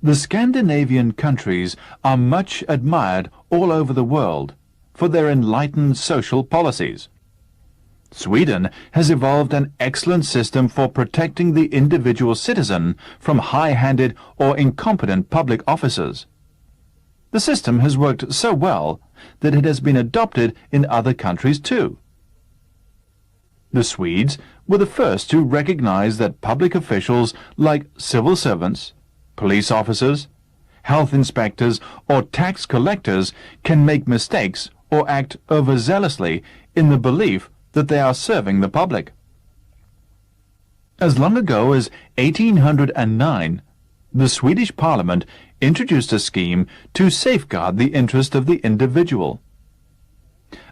The Scandinavian countries are much admired all over the world for their enlightened social policies. Sweden has evolved an excellent system for protecting the individual citizen from high-handed or incompetent public officers. The system has worked so well that it has been adopted in other countries too. The Swedes were the first to recognize that public officials like civil servants, police officers, health inspectors, or tax collectors can make mistakes or act overzealously in the belief that they are serving the public. As long ago as 1809, the Swedish Parliament introduced a scheme to safeguard the interest of the individual.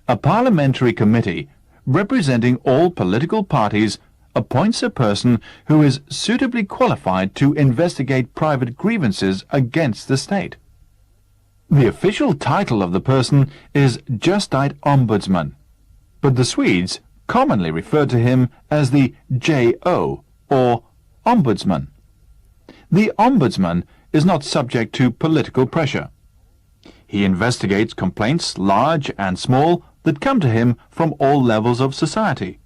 A parliamentary committee representing all political parties appoints a person who is suitably qualified to investigate private grievances against the state. The official title of the person is Justiteombudsman, but the Swedes commonly refer to him as the J.O. or Ombudsman. The Ombudsman is not subject to political pressure. He investigates complaints, large and small, that come to him from all levels of society.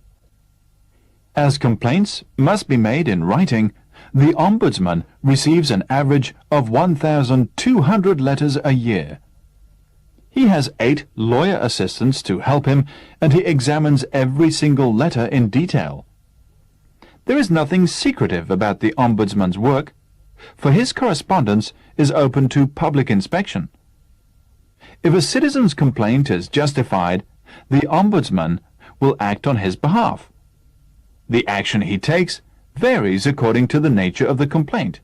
As complaints must be made in writing, the Ombudsman receives an average of 1,200 letters a year. He has 8 lawyer assistants to help him, and he examines every single letter in detail. There is nothing secretive about the Ombudsman's work, for his correspondence is open to public inspection. If a citizen's complaint is justified, the Ombudsman will act on his behalf. The action he takes varies according to the nature of the complaint.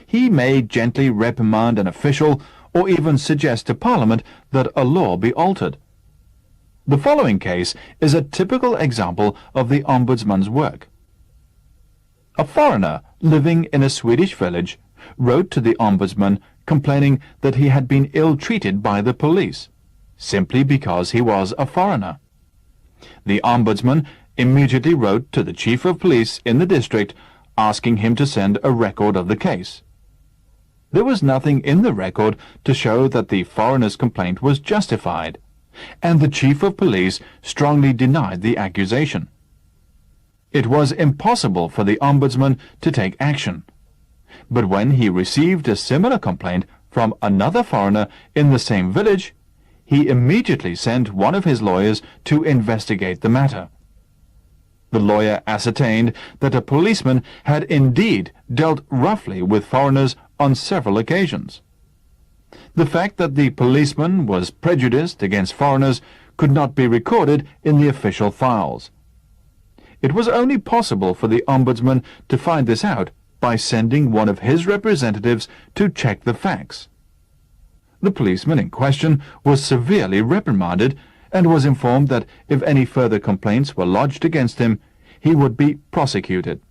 He may gently reprimand an official or even suggest to Parliament that a law be altered. The following case is a typical example of the Ombudsman's work. A foreigner living in a Swedish village wrote to the Ombudsman complaining that he had been ill-treated by the police, simply because he was a foreigner. The Ombudsman immediately wrote to the chief of police in the district asking him to send a record of the case. There was nothing in the record to show that the foreigner's complaint was justified, and the chief of police strongly denied the accusation. It was impossible for the Ombudsman to take action. But when he received a similar complaint from another foreigner in the same village, he immediately sent one of his lawyers to investigate the matter. The lawyer ascertained that a policeman had indeed dealt roughly with foreigners on several occasions. The fact that the policeman was prejudiced against foreigners could not be recorded in the official files. It was only possible for the Ombudsman to find this out by sending one of his representatives to check the facts. The policeman in question was severely reprimanded and was informed that if any further complaints were lodged against him, he would be prosecuted.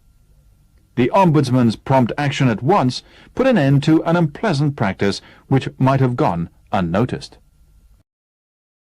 The Ombudsman's prompt action at once put an end to an unpleasant practice which might have gone unnoticed.